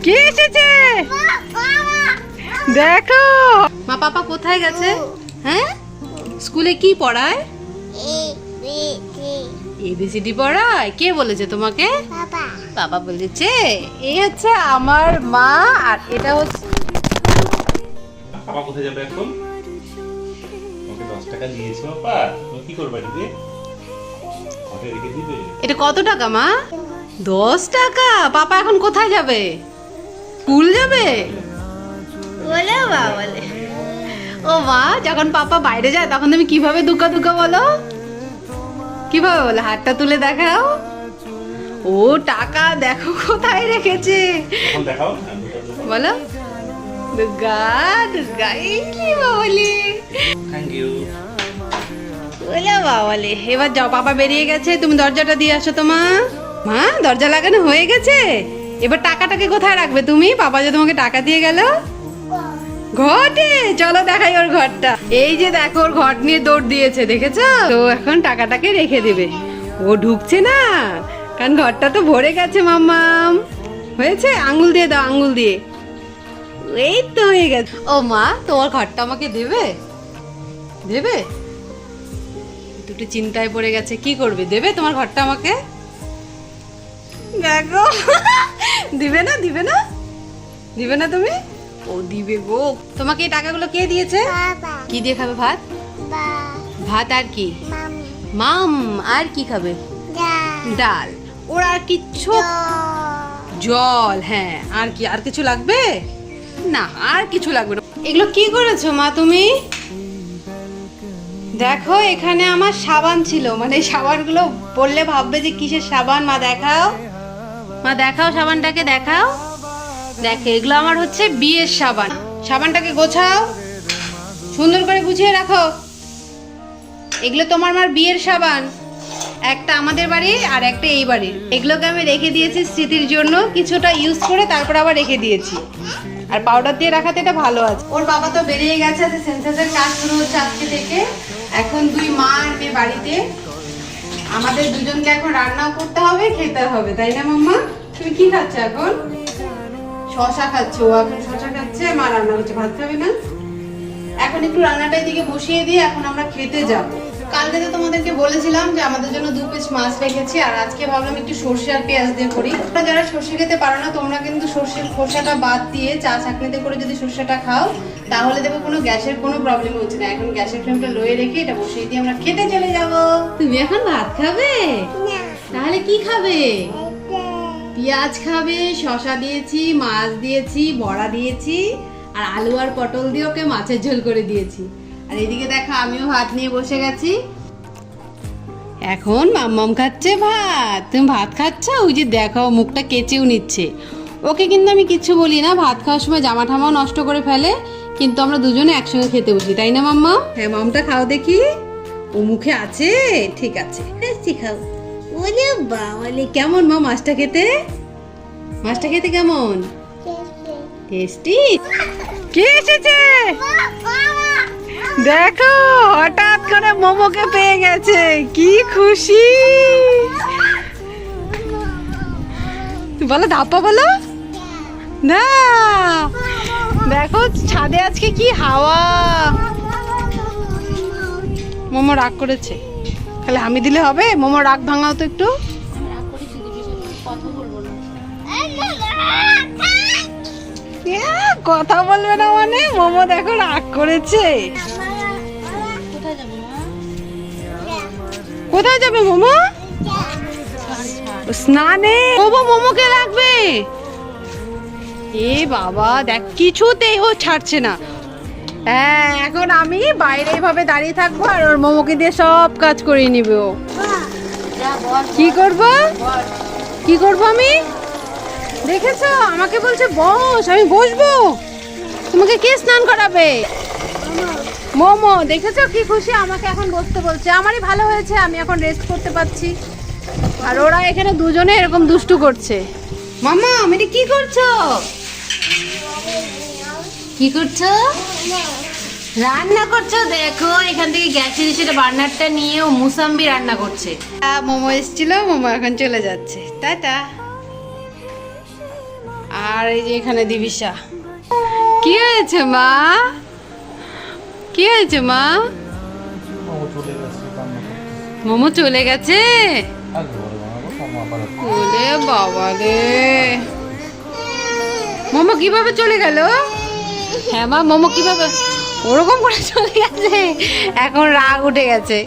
কে এসেছে দেখো। মা পাপা কোথায় গেছে? হ্যাঁ, স্কুলে কি পড়ায়? এবিসিডি পড়ায়। কে বলেছে তোমাকে? বাবা বলেছে। এই হচ্ছে আমার মা, আর এটা হচ্ছে বাবা। কোথায় যাবে এখন? ওকে 10 টাকা দিয়েছো বাবা, তুমি কি করবে দিদি? ওকে রেখে দিবে। এটা কত টাকা মা? 10 টাকা। পাপা এখন কোথায় যাবে? স্কুল যাবে বলে বা বলে। ও মা, যখন পাপা বাইরে যায় তখন তুমি কিভাবে দুকা দুকা বলো? কিভাবে বলো? হাতটা তুলে দেখাও। ও টাকা দেখো কোথায় রেখেছে। এখন দেখাও বলো দুর্গা দুর্গা। এই কি বলি? Thank you. বলে বাবলে। এবার যাও, পাপা বেরিয়ে গেছে, তুমি দরজাটা দিয়ে আসো তো মা। মা, দরজা লাগানো হয়ে গেছে। এবার টাকাটাকে কোথায় রাখবে তুমি? পাপা যে তোমাকে টাকা দিয়ে গেল ঘটে। চলো দেখাই ওর ঘরটা। এই যে দেখো, ওর ঘর নিয়ে দৌড় দিয়েছে, দেখেছো তো? এখন টাকাটাকে রেখে দেবে। ও ঢুকছে না, কারণ ঘরটা তো ভরে গেছে। মাম্মাম হয়েছে? আঙ্গুল দিয়ে দাও, আঙ্গুল দিয়ে। এই তো হয়ে গেছে। ও মা, তোমার ঘরটা আমাকে দেবে? দেবে? দুটো চিন্তায় পড়ে গেছে, কি করবে? দেবে তোমার ঘরটা আমাকে? দেখো দিবে না, দিবে না, দিবে না তুমি? ও দিবে গো। তোমাকে এই টাকাগুলো কে দিয়েছে? কি দিয়ে খাবে ভাত? ভাত আর কি? মাম। আর কি খাবে? ডাল। ওর আর কিচ্ছু? জল। হ্যাঁ, আর কি? আর কিছু লাগবে না? আর কিছু লাগবে না। এগুলো কি করেছো মা তুমি? দেখো, এখানে আমার সাবান ছিল, মানে সাবানগুলো বললে ভাববে যে কিসের সাবান। মা দেখাও, মা দেখাও, সাবানটাকে দেখাও। দেখো, এগুলো আমার হচ্ছে বিয়ের সাবান। সাবানটাকে গোছাও, সুন্দর করে গুছিয়ে রাখো। এগুলো তোমার মার বিয়ের সাবান, একটা আমাদের বাড়ির আর একটা এই বাড়ির। এগুলোকে আমি রেখে দিয়েছি স্মৃতির জন্য, কিছুটা ইউজ করে তারপর আবার রেখে দিয়েছি। আর পাউডার দিয়ে রাখাতে এটা ভালো আছে। ওর বাবা তো বেরিয়ে গেছে, সেন্সাসের কাজ শুরু হচ্ছে আজকে থেকে। এখন দুই মা আর মেয়ে বাড়িতে। আমাদের দুজনকে এখন রান্নাও করতে হবে, খেতে হবে, তাই না মাম্মা? তুমি কি খাচ্ছ এখন? শশা খাচ্ছ। ও এখন শশা খাচ্ছে, মা রান্না করছে। ভাত খাবে না? এখন একটু রান্নাটা এদিকে বসিয়ে দিয়ে এখন আমরা খেতে যাব। কালকে তো তোমাদেরকে বলেছিলাম যে আমাদের জন্য 2 পিস মাছ রেখেছি, আর আজকে ভাবলাম একটু সর্ষে আর পেঁয়াজ দিয়ে করি। তোমরা যারা সর্ষে খেতে পারো না, তোমরা কিন্তু সর্ষের খোসাটা বাদ দিয়ে চা ছাঁকনিতে করে যদি সর্ষেটা খাও, তাহলে দেখো কোনো গ্যাসের কোনো প্রবলেম হচ্ছে না। এখন গ্যাসের ফ্লেমটা লোয়ে রেখে এটা বসিয়ে দিয়ে আমরা খেতে চলে যাব। তুমি এখন ভাত খাবে? তাহলে কি খাবে? পেঁয়াজ খাবে, শশা দিয়েছি, মাছ দিয়েছি, বড়া দিয়েছি, আর আলু আর পটল দিয়ে ওকে মাছের ঝোল করে দিয়েছি। আর এদিকে দেখো, আমিও ভাত নিয়ে বসে গেছি। এখন মাম্মাম খাচ্ছে ভাত। তুমি ভাত খাচ্ছ? ওই যে দেখো, মুখটা কেচেও নিচ্ছে। ওকে কিন্তু আমি কিচ্ছু বলি না, ভাত খাওয়ার সময় জামা ঠামাও নষ্ট করে ফেলে, কিন্তু আমরা দুজনে একসঙ্গে খেতে বসি, তাই না মাম্মা? হ্যাঁ, মামটা খাও দেখি। ও মুখে আছে, ঠিক আছে, খাও। ওলে বাবালে, কেমন মা মাছটা খেতে? মাছটা খেতে কেমন? টেস্টি। কে এসেছে দেখো, হঠাৎ করে মোমোকে পেয়ে গেছে, কি খুশি। বলো ধাপ্পা, বলো না। দেখো ছাদে আজকে কি হাওয়া। মোমো রাগ করেছে, তাহলে আমি দিলে হবে? মোমো রাগ ভাঙাও তো একটু। কথা বলবে না মানে? মোমো দেখো রাগ করেছে। কোথায় যাবে মোমো? স্নানে। মোমোকে লাগবে। এ বাবা, দেখ কিছুতেই ও ছাড়ছে না। হ্যাঁ, এখন আমি বাইরে এইভাবে দাঁড়িয়ে থাকবো আর ওর মোমোকে দিয়ে সব কাজ করিয়ে নিবে ও। কি করবো? কি করবো আমি? দেখেছো, আমাকে বলছে বস, আমি বসবো। তোমাকে কে স্নান করাবে? মোমো। দেখেছো কি খুশি, আমাকে এখন বসতে বলছে। আমারই ভালো হয়েছে, আমি এখন রেস্ট করতে পারছি। আর ওরা এখানে দুজনে এরকম দুষ্টু করছে। মাম্মা, এটা কি করছো? কি করছো? রান্না করছো। দেখো, এখান থেকে গ্যাসের সেটা বার্নারটা নিয়ে ও মুসাম্বি রান্না করছে। মোমো এসেছিল, মোমো এখন চলে যাচ্ছে। টাটা। আর আর এই যে এখানে দিবিশা। কি হয়েছে মা? কি হয়েছে মা? মোমো চলে গেছে? ওরে বাবা রে, মোমো কিভাবে চলে গেল? হ্যাঁ মা, মোমো কিভাবে ওরকম করে চলে গেছে? এখন রাগ উঠে গেছে।